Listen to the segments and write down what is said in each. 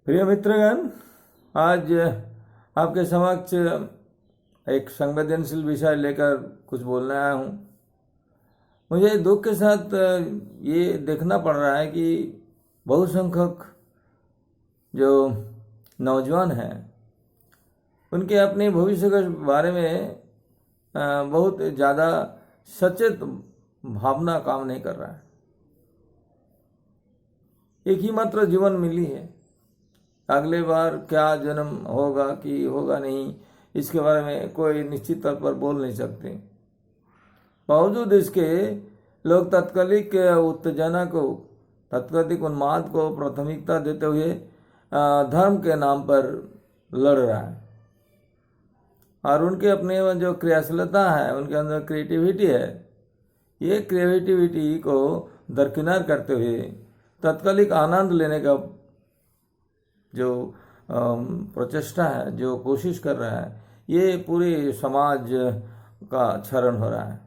प्रिय मित्रगण, आज आपके समक्ष एक संवेदनशील विषय लेकर कुछ बोलने आया हूँ। मुझे दुख के साथ ये देखना पड़ रहा है कि बहुसंख्यक जो नौजवान हैं उनके अपने भविष्य के बारे में बहुत ज़्यादा सचेत भावना काम नहीं कर रहा है। एक ही मात्र जीवन मिली है, अगले बार क्या जन्म होगा कि होगा नहीं, इसके बारे में कोई निश्चित तौर पर बोल नहीं सकते। बावजूद इसके लोग तात्कालिक उत्तेजना को, तात्कालिक उन्माद को प्राथमिकता देते हुए धर्म के नाम पर लड़ रहा है। और उनके अपने जो क्रियाशीलता है, उनके अंदर क्रिएटिविटी है, ये क्रिएटिविटी को दरकिनार करते हुए तात्कालिक आनंद लेने का जो प्रचेष्टा है, जो कोशिश कर रहा है, ये पूरे समाज का क्षरण हो रहा है।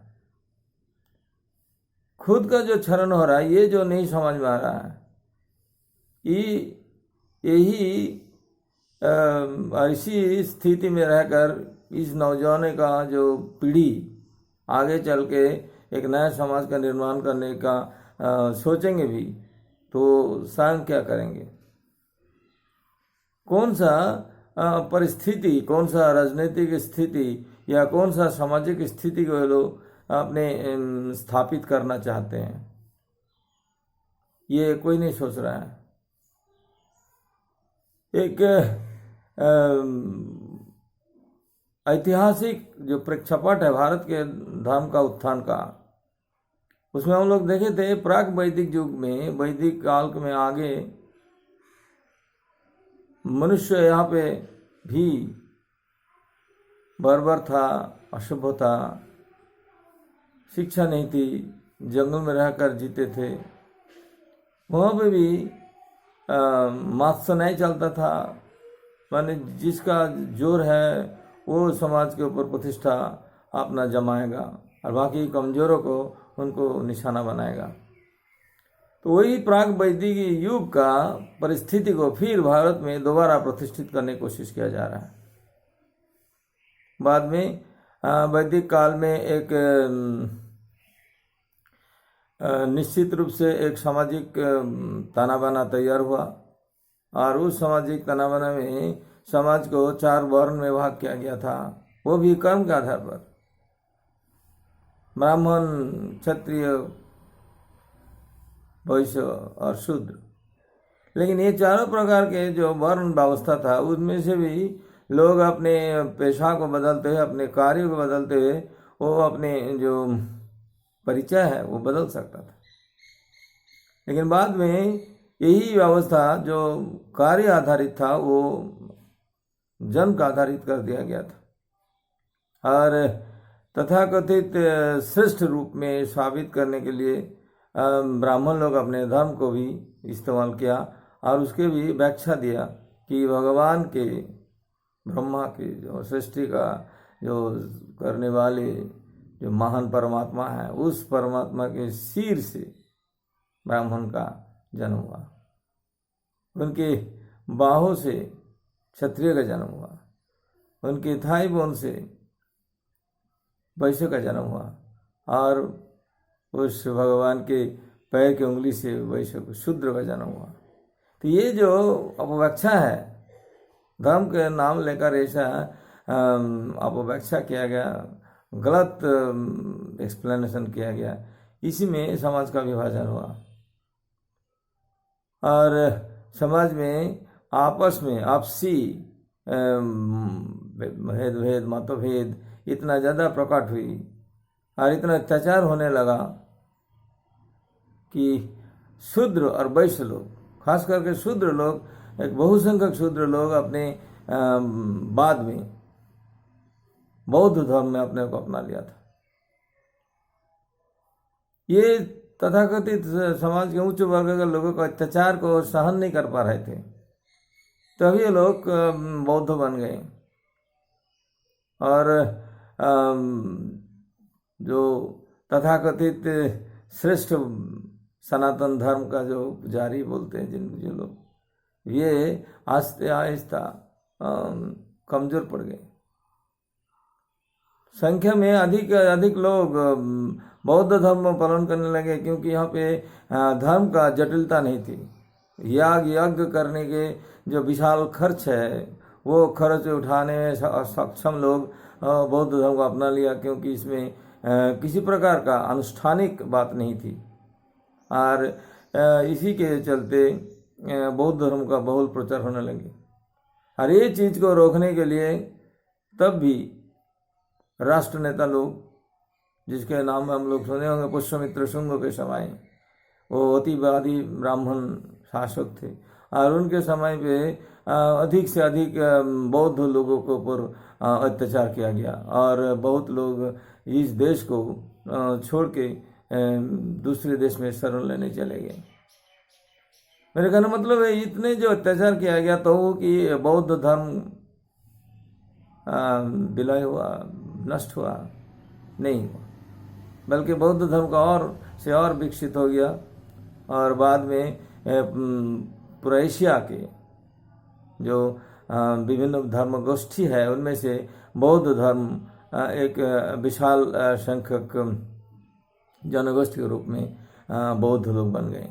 खुद का जो क्षरण हो रहा है, ये जो नहीं समझ में आ रहा है, यही ऐसी स्थिति में रहकर इस नौजवान का जो पीढ़ी आगे चल के एक नया समाज का निर्माण करने का सोचेंगे भी तो स्वयं क्या करेंगे। कौन सा परिस्थिति, कौन सा राजनीतिक स्थिति या कौन सा सामाजिक स्थिति को लोग अपने स्थापित करना चाहते हैं, ये कोई नहीं सोच रहा है। एक ऐतिहासिक जो प्रेक्षापट है भारत के धर्म का उत्थान का, उसमें हम लोग देखे थे प्राक वैदिक युग में, वैदिक काल में आगे मनुष्य यहाँ पे भी बर्बर था, अशुभ था, शिक्षा नहीं थी, जंगल में रहकर जीते थे। वहाँ पे भी मात से नहीं चलता था, माने जिसका जोर है वो समाज के ऊपर प्रतिष्ठा अपना जमाएगा और बाकी कमजोरों को उनको निशाना बनाएगा। तो वही प्राग वैदिक युग का परिस्थिति को फिर भारत में दोबारा प्रतिष्ठित करने की कोशिश किया जा रहा है। बाद में वैदिक काल में एक निश्चित रूप से एक सामाजिक तानाबाना तैयार हुआ और उस सामाजिक तानाबाना में समाज को 4 वर्ण में भाग किया गया था, वो भी कर्म के आधार पर, ब्राह्मण, क्षत्रिय, वैश्य और शूद्र। लेकिन ये चारों प्रकार के जो वर्ण व्यवस्था था, उसमें से भी लोग अपने पेशा को बदलते हुए, अपने कार्यों को बदलते हुए, वो अपने जो परिचय है वो बदल सकता था। लेकिन बाद में यही व्यवस्था जो कार्य आधारित था वो जन्म का आधारित कर दिया गया था और तथाकथित श्रेष्ठ रूप में साबित करने के लिए ब्राह्मण लोग अपने धर्म को भी इस्तेमाल किया और उसके भी व्याख्या दिया कि भगवान के, ब्रह्मा के जो सृष्टि का जो करने वाले जो महान परमात्मा है, उस परमात्मा के सिर से ब्राह्मण का जन्म हुआ, उनके बाहों से क्षत्रिय का जन्म हुआ, उनके थाई बोन से वैश्य का जन्म हुआ और उस भगवान के पैर की उंगली से वैश्य को शूद्र का जन्म हुआ। तो ये जो अपव्याख्या है, धर्म के नाम लेकर ऐसा अपव्याख्या किया गया, गलत एक्सप्लेनेशन किया गया, इसी में समाज का विभाजन हुआ और समाज में आपस में आपसी भेद, मतभेद इतना ज़्यादा प्रकट हुई और इतना अत्याचार होने लगा कि शूद्र और वैश्य लोग, खास करके शूद्र लोग, एक बहुसंख्यक शूद्र लोग अपने बाद में बौद्ध धर्म में अपने को अपना लिया था। ये तथाकथित समाज के उच्च वर्ग के लोगों के अत्याचार को सहन नहीं कर पा रहे थे, तभी ये लोग बौद्ध बन गए और जो तथाकथित श्रेष्ठ सनातन धर्म का जो पुजारी बोलते हैं, जिन जो लोग, ये आहिस्ते आहिस्ता कमजोर पड़ गए। संख्या में अधिक अधिक लोग बौद्ध धर्म पालन करने लगे, क्योंकि यहाँ पे धर्म का जटिलता नहीं थी। याग यज्ञ करने के जो विशाल खर्च है, वो खर्च उठाने में सक्षम लोग बौद्ध धर्म को अपना लिया, क्योंकि इसमें किसी प्रकार का अनुष्ठानिक बात नहीं थी। और इसी के चलते बौद्ध धर्म का बहुल प्रचार होने लगे। और ये चीज़ को रोकने के लिए तब भी राष्ट्र नेता लोग, जिसके नाम हम लोग सुने होंगे, पुष्यमित्र शुंग के समय, वो अतिवादी ब्राह्मण शासक थे, और उनके समय पे अधिक से अधिक बौद्ध लोगों के ऊपर अत्याचार किया गया, और बहुत लोग इस देश को छोड़ के दूसरे देश में शरण लेने चले गए। मेरे कहने मतलब है, इतने जो अत्याचार किया गया तो कि बौद्ध धर्म विलय हुआ, नष्ट हुआ नहीं हुआ, बल्कि बौद्ध धर्म का और विकसित हो गया। और बाद में पूरा एशिया के जो विभिन्न धर्म गोष्ठी है, उनमें से बौद्ध धर्म एक विशाल संख्यक जनगोष्ठी के रूप में बौद्ध लोग बन गए।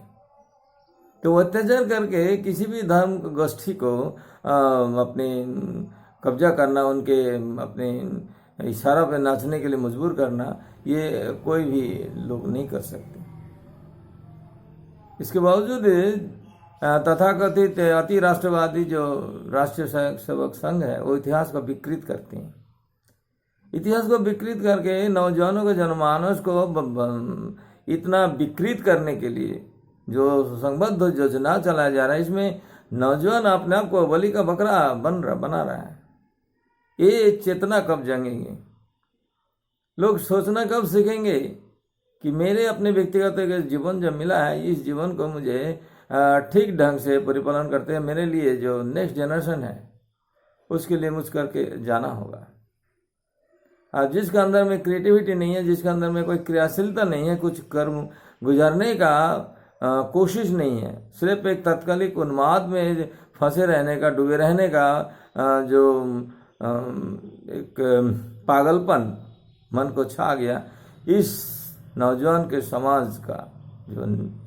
तो अत्याचार करके किसी भी धर्म गोष्ठी को अपने कब्जा करना, उनके अपने इशारा पे नाचने के लिए मजबूर करना, ये कोई भी लोग नहीं कर सकते। इसके बावजूद तथाकथित अति राष्ट्रवादी जो राष्ट्रीय सेवक संघ है, वो इतिहास को विकृत करते हैं। इतिहास को विकृत करके नौजवानों के जनमानस को इतना विकृत करने के लिए जो संबद्ध योजना चलाया जा रहा है, इसमें नौजवान अपने आप को बलि का बकरा बना रहा है। ये चेतना कब जगेंगे? लोग सोचना कब सीखेंगे कि मेरे अपने व्यक्तिगत जीवन जो मिला है, इस जीवन को मुझे ठीक ढंग से परिपालन करते हैं, मेरे लिए जो नेक्स्ट जनरेशन है उसके लिए मुझ करके जाना होगा। और जिसके अंदर में क्रिएटिविटी नहीं है, जिसके अंदर में कोई क्रियाशीलता नहीं है, कुछ कर्म गुजारने का कोशिश नहीं है, सिर्फ एक तात्कालिक उन्माद में फंसे रहने का, डूबे रहने का जो एक पागलपन मन को छा गया, इस नौजवान के समाज का जो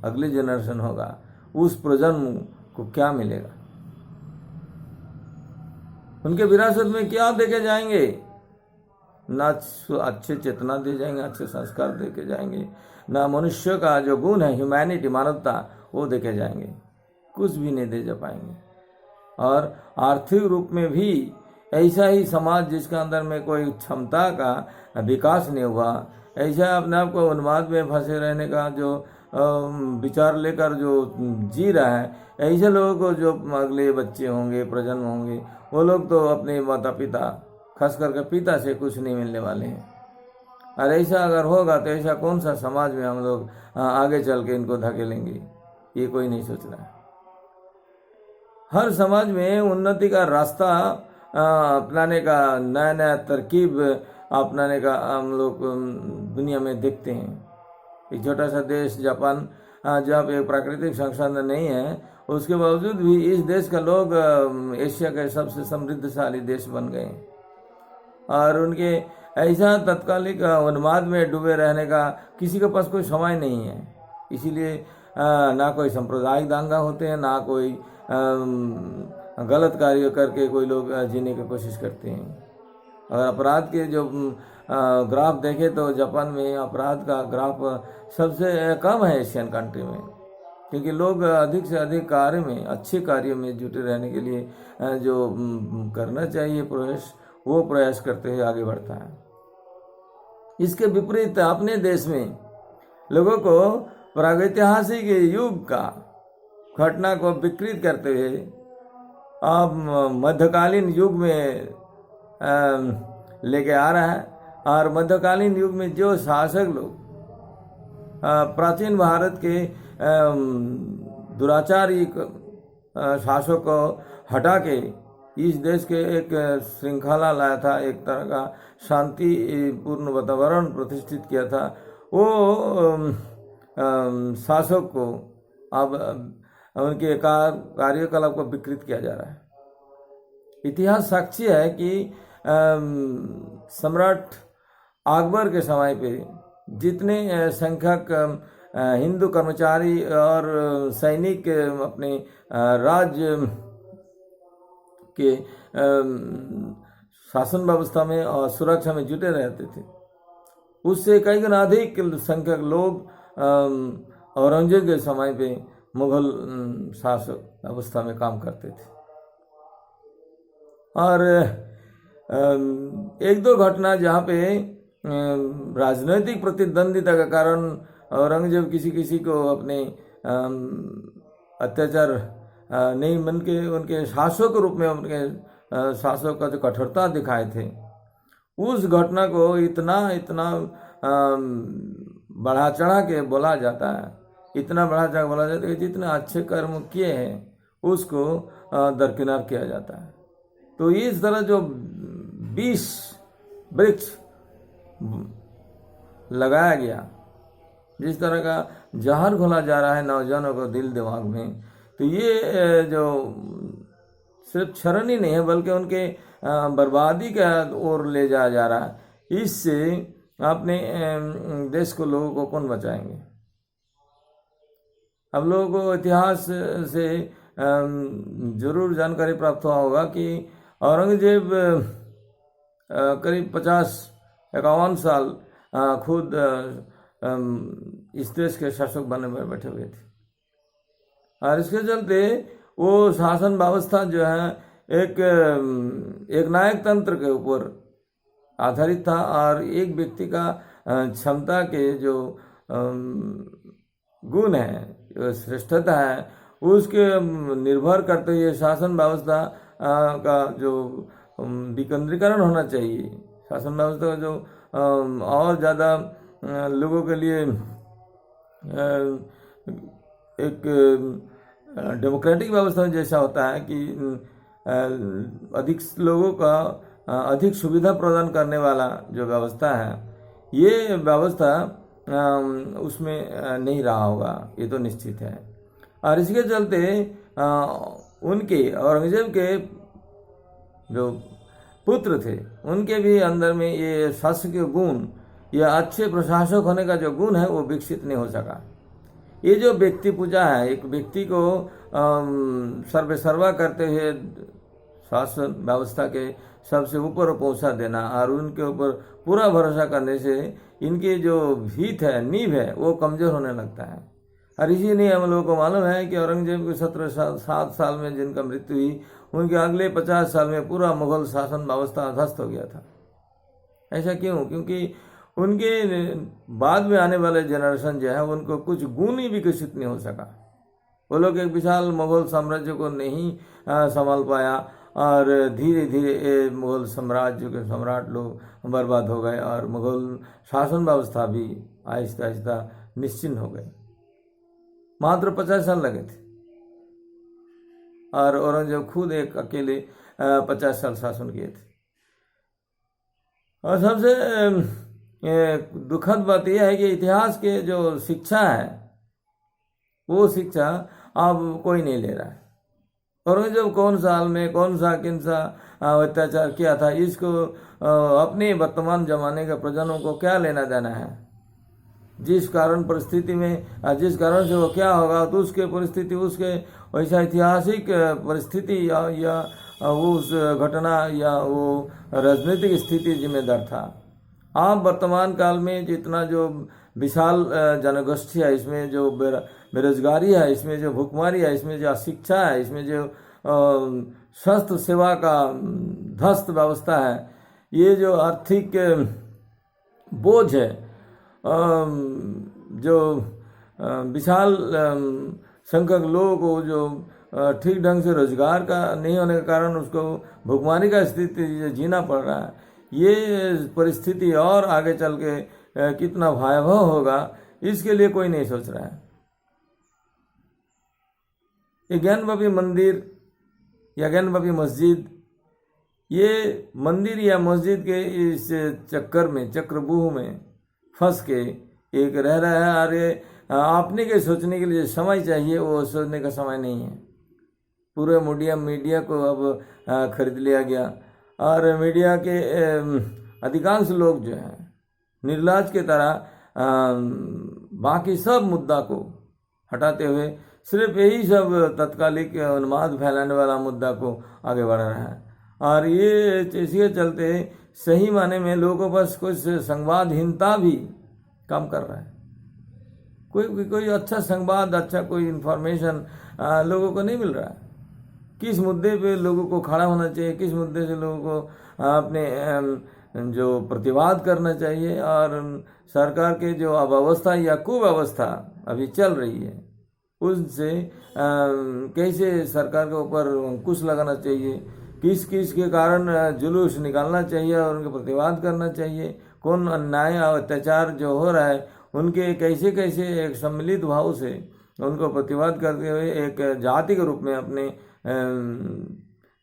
अगली जनरेशन होगा, उस प्रजन्म को क्या मिलेगा? उनके विरासत में क्या देके जाएंगे? ना अच्छे चेतना दे जाएंगे, अच्छे संस्कार देके जाएंगे, ना मनुष्य का जो गुण है, ह्यूमैनिटी, मानवता, वो देके जाएंगे, कुछ भी नहीं दे जा पाएंगे। और आर्थिक रूप में भी ऐसा ही समाज जिसके अंदर में कोई क्षमता का विकास नहीं हुआ, ऐसा अपने आप को उन्माद में फंसे रहने का जो विचार लेकर जो जी रहा है, ऐसे लोगों को जो अगले बच्चे होंगे, प्रजन्म होंगे, वो लोग तो अपने माता पिता, खास करके पिता से कुछ नहीं मिलने वाले हैं। और ऐसा अगर होगा तो ऐसा कौन सा समाज में हम लोग आगे चल के इनको धकेलेंगे, ये कोई नहीं सोच रहा है। हर समाज में उन्नति का रास्ता अपनाने का, नया नया तरकीब अपनाने का हम लोग दुनिया में देखते हैं। एक छोटा सा देश जापान, जब एक प्राकृतिक संसाधन नहीं है, उसके बावजूद भी इस देश का लोग एशिया के सबसे समृद्धशाली देश बन गए। और उनके ऐसा तत्कालिक उन्माद में डूबे रहने का किसी के पास कोई समय नहीं है। इसीलिए ना कोई सांप्रदायिक दांगा होते हैं, ना कोई गलत कार्य करके कोई लोग जीने की कोशिश करते हैं। अगर अपराध के जो ग्राफ देखें तो जापान में अपराध का ग्राफ सबसे कम है एशियन कंट्री में, क्योंकि लोग अधिक से अधिक कार्य में, अच्छे कार्य में जुटे रहने के लिए जो करना चाहिए प्रयास, वो प्रयास करते हुए आगे बढ़ता है। इसके विपरीत अपने देश में लोगों को प्रागैतिहासिक युग का घटना को विकृत करते हुए अब मध्यकालीन युग में लेके आ रहा है। और मध्यकालीन युग में जो शासक लोग प्राचीन भारत के दुराचारी शासक को हटा के इस देश के एक श्रृंखला लाया था, एक तरह का शांतिपूर्ण वातावरण प्रतिष्ठित किया था, वो शासक को अब उनके कार्यकलाप को विकृत किया जा रहा है। इतिहास साक्षी है कि सम्राट अकबर के समय पे जितने संख्यक हिंदू कर्मचारी और सैनिक अपने राज्य के शासन व्यवस्था में और सुरक्षा में जुटे रहते थे, उससे कई गुना अधिक संख्यक लोग औरंगजेब के समय पे मुगल शासक व्यवस्था में काम करते थे। और एक दो घटना जहाँ पे राजनैतिक प्रतिद्वंदिता के कारण औरंगजेब किसी किसी को अपने अत्याचार नहीं मन के उनके शासक के रूप में उनके शासक का जो कठोरता दिखाए थे, उस घटना को इतना बढ़ा चढ़ा के बोला जाता है, इतना बढ़ा चढ़ा बोला जाता है कि जितने अच्छे कर्म किए हैं उसको दरकिनार किया जाता है। तो इस तरह जो 20 वृक्ष लगाया गया, जिस तरह का जहर घोला जा रहा है नौजवानों को दिल दिमाग में, तो ये जो सिर्फ क्षरण ही नहीं है बल्कि उनके बर्बादी का ओर ले जाया जा रहा है। इससे अपने देश को, लोगों को कौन बचाएंगे? अब लोगों को इतिहास से जरूर जानकारी प्राप्त हुआ होगा कि औरंगजेब करीब 50-51 साल खुद इस देश के शासक बनने में बैठे हुए थे, और इसके चलते वो शासन व्यवस्था जो है एक नायक तंत्र के ऊपर आधारित था, और एक व्यक्ति का क्षमता के जो गुण है, जो श्रेष्ठता है, उसके निर्भर करते हुए शासन व्यवस्था का जो विकेंद्रीकरण होना चाहिए, शासन व्यवस्था का जो और ज़्यादा लोगों के लिए एक डेमोक्रेटिक व्यवस्था में जैसा होता है कि अधिक लोगों का अधिक सुविधा प्रदान करने वाला जो व्यवस्था है, ये व्यवस्था उसमें नहीं रहा होगा, ये तो निश्चित है। और इसके चलते उनके औरंगजेब के जो पुत्र थे, उनके भी अंदर में ये शासकीय गुण या अच्छे प्रशासक होने का जो गुण है वो विकसित नहीं हो सका। ये जो व्यक्ति पूजा है, एक व्यक्ति को सर्वेसर्वा करते हुए शासन व्यवस्था के सबसे ऊपर पहुंचा देना और उनके ऊपर पूरा भरोसा करने से इनकी जो भीत है, नींव है, वो कमजोर होने लगता है। और इसीलिए हम लोगों को मालूम है कि औरंगजेब के 7 साल में जिनका मृत्यु हुई, उनके अगले 50 साल में पूरा मुगल शासन व्यवस्था ध्वस्त हो गया था। ऐसा क्यों? क्योंकि उनके बाद में आने वाले जनरेशन जो है उनको कुछ गुण ही विकसित नहीं हो सका। वो लोग एक विशाल मुगल साम्राज्य को नहीं संभाल पाया, और धीरे धीरे मुगल साम्राज्य के सम्राट लोग बर्बाद हो गए और मुगल शासन व्यवस्था भी आहिस्ता आहिस्ता निश्चिन्न हो गई। मात्र 50 साल लगे थे, और औरंगजेब खुद एक अकेले 50 साल शासन किए थे। और सबसे दुखद बात यह है कि इतिहास के जो शिक्षा है, वो शिक्षा अब कोई नहीं ले रहा है। औरंगजेब कौन साल में कौन सा किन सा अत्याचार किया था, इसको अपने वर्तमान जमाने के प्रजनों को क्या लेना देना है। जिस कारण परिस्थिति में, जिस कारण से वो क्या होगा, तो उसके परिस्थिति, उसके वैसा ऐतिहासिक परिस्थिति या उस घटना या वो राजनीतिक स्थिति जिम्मेदार था। आप वर्तमान काल में जितना जो विशाल जनगोष्ठी है, इसमें जो बेरोजगारी है, इसमें जो भूखमरी है, इसमें जो अशिक्षा है, इसमें जो स्वास्थ्य सेवा का ध्वस्त व्यवस्था है, ये जो आर्थिक बोझ है, जो विशाल संख्यक लोगों को जो ठीक ढंग से रोजगार का नहीं होने के कारण उसको भूखमरी का स्थिति जीना पड़ रहा है, ये परिस्थिति और आगे चल के कितना भयावह होगा, इसके लिए कोई नहीं सोच रहा है। ये ज्ञानवापी मंदिर या ज्ञानवापी मस्जिद, ये मंदिर या मस्जिद के इस चक्कर में, चक्रव्यूह में फंस के एक रह रहा है, और ये अपने के सोचने के लिए समय चाहिए, वो सोचने का समय नहीं है। पूरे मीडिया को अब खरीद लिया गया, और मीडिया के अधिकांश लोग जो हैं निर्लज की तरह बाकी सब मुद्दा को हटाते हुए सिर्फ यही सब तत्कालिक उन्माद फैलाने वाला मुद्दा को आगे बढ़ रहा है। और ये इसके चलते सही माने में लोगों के पास कुछ संवादहीनता भी काम कर रहा है। कोई अच्छा संवाद, अच्छा कोई इन्फॉर्मेशन लोगों को नहीं मिल रहा है। किस मुद्दे पे लोगों को खड़ा होना चाहिए, किस मुद्दे से लोगों को अपने जो प्रतिवाद करना चाहिए, और सरकार के जो अव्यवस्था या कुव्यवस्था अभी चल रही है उससे कैसे सरकार के ऊपर अंकुश लगाना चाहिए, किस किस के कारण जुलूस निकालना चाहिए और उनके प्रतिवाद करना चाहिए, कौन अन्याय और अत्याचार जो हो रहा है उनके कैसे कैसे एक सम्मिलित भाव से उनको प्रतिवाद करते हुए एक जाति के रूप में अपने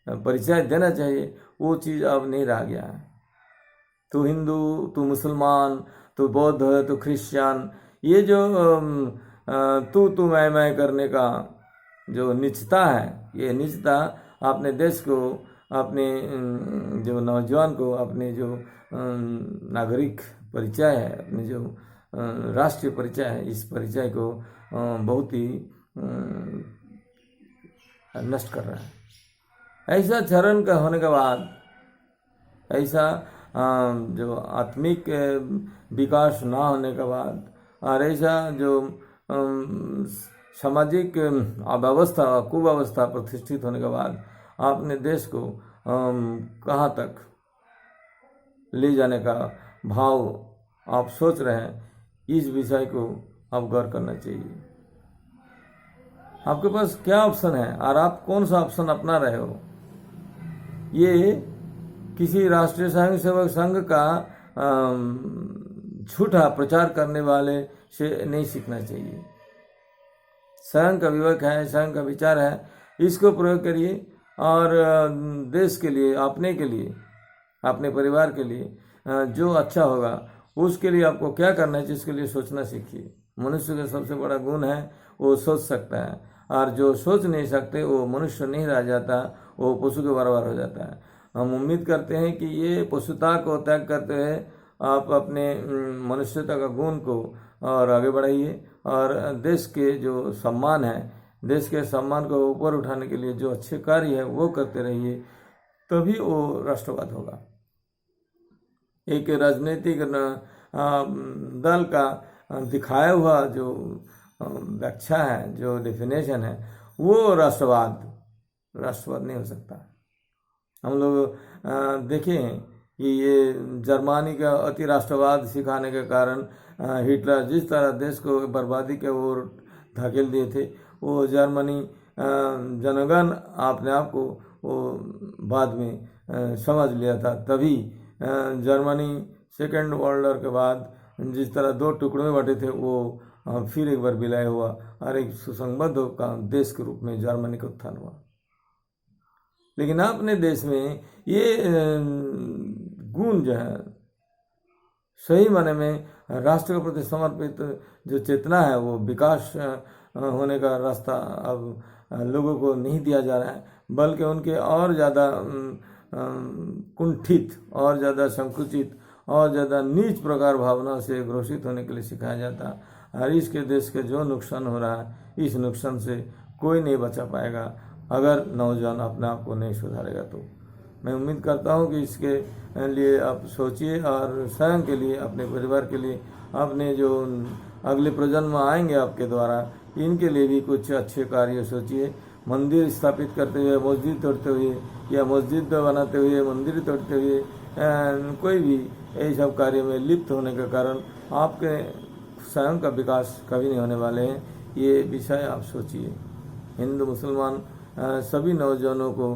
परिचय देना चाहिए। वो चीज़ अब नहीं रह गया है। तू हिंदू, तू मुसलमान, तू बौद्ध, तू क्रिश्चियन, ये जो तू मैं करने का जो निचता है, ये निचता अपने देश को, अपने जो नौजवान को, अपने जो नागरिक परिचय है, अपने जो राष्ट्रीय परिचय है, इस परिचय को बहुत ही नष्ट कर रहा है। ऐसा चरण का होने के बाद, ऐसा जो आत्मिक विकास ना होने के बाद, और ऐसा जो सामाजिक अव्यवस्था, कुव्यवस्था प्रतिष्ठित होने के बाद आपने देश को कहाँ तक ले जाने का भाव आप सोच रहे हैं, इस विषय को आप गौर करना चाहिए। आपके पास क्या ऑप्शन है और आप कौन सा ऑप्शन अपना रहे हो, ये किसी राष्ट्रीय स्वयं सेवक संघ का झूठा प्रचार करने वाले से नहीं सीखना चाहिए। स्वयं का विवेक है, स्वयं का विचार है, इसको प्रयोग करिए और देश के लिए, अपने के लिए, अपने परिवार के लिए जो अच्छा होगा उसके लिए आपको क्या करना है, जिसके लिए सोचना सीखिए। मनुष्य का सबसे बड़ा गुण है वो सोच सकता है, और जो सोच नहीं सकते वो मनुष्य नहीं रह जाता, वो पशु के बराबर हो जाता है। हम उम्मीद करते हैं कि ये पशुता को त्याग करते हुए आप अपने मनुष्यता का गुण को और आगे बढ़ाइए, और देश के जो सम्मान है, देश के सम्मान को ऊपर उठाने के लिए जो अच्छे कार्य है वो करते रहिए, तभी वो राष्ट्रवाद होगा। एक राजनीतिक दल का दिखाया हुआ जो व्याख्या है, जो डेफिनेशन है, वो राष्ट्रवाद नहीं हो सकता। हम लोग देखें कि ये जर्मनी का अति राष्ट्रवाद सिखाने के कारण हिटलर जिस तरह देश को बर्बादी के ओर धकेल दिए थे, वो जर्मनी जनगण अपने आप को वो बाद में समझ लिया था। तभी जर्मनी सेकेंड वर्ल्ड वॉर के बाद जिस तरह दो टुकड़ों में बटे थे, वो फिर एक बार विलय हुआ और एक सुसंबद्ध का देश के रूप में जर्मनी का उत्थान हुआ। लेकिन अपने देश में ये गुण जो है, सही माने में राष्ट्र के प्रति समर्पित जो चेतना है, वो विकास होने का रास्ता अब लोगों को नहीं दिया जा रहा है, बल्कि उनके और ज़्यादा कुंठित, और ज़्यादा संकुचित, और ज़्यादा नीच प्रकार भावना से ग्रसित होने के लिए सिखाया जाता है। और इसके देश के जो नुकसान हो रहा है, इस नुकसान से कोई नहीं बचा पाएगा अगर नौजवान अपने आप को नहीं सुधारेगा। तो मैं उम्मीद करता हूँ कि इसके लिए आप सोचिए, और स्वयं के लिए, अपने परिवार के लिए, अपने जो अगले प्रजन्म आएंगे आपके द्वारा, इनके लिए भी कुछ अच्छे कार्य सोचिए। मंदिर स्थापित करते हुए, मस्जिद तोड़ते हुए, या मस्जिद बनाते हुए मंदिर तोड़ते हुए, कोई भी यही सब कार्य में लिप्त होने के कारण आपके स्वयं का विकास कभी नहीं होने वाले हैं। ये विषय आप सोचिए। हिंदू मुसलमान सभी नौजवानों को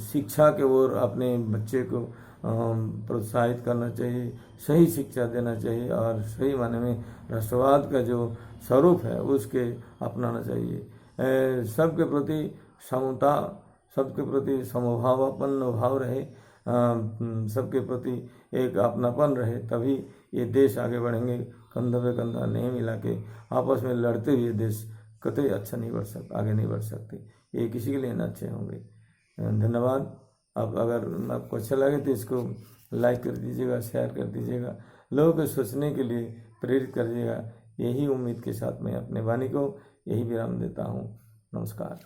शिक्षा के ओर अपने बच्चे को प्रोत्साहित करना चाहिए, सही शिक्षा देना चाहिए, और सही माने में राष्ट्रवाद का जो स्वरूप है उसके अपनाना चाहिए। सबके प्रति समता, सबके प्रति समभावापन्न भाव रहे, सबके प्रति एक अपनापन रहे, तभी ये देश आगे बढ़ेंगे कंधा पे कंधा नहीं मिला के आपस में लड़ते हुए देश कतई अच्छा नहीं बढ़ सकता, आगे नहीं बढ़ सकते। ये किसी के लिए न अच्छे होंगे। धन्यवाद। अब अगर आपको अच्छा लगे तो इसको लाइक कर दीजिएगा, शेयर कर दीजिएगा, लोगों को सोचने के लिए प्रेरित करिएगा। यही उम्मीद के साथ मैं अपने वाणी को यही विराम देता हूँ। नमस्कार।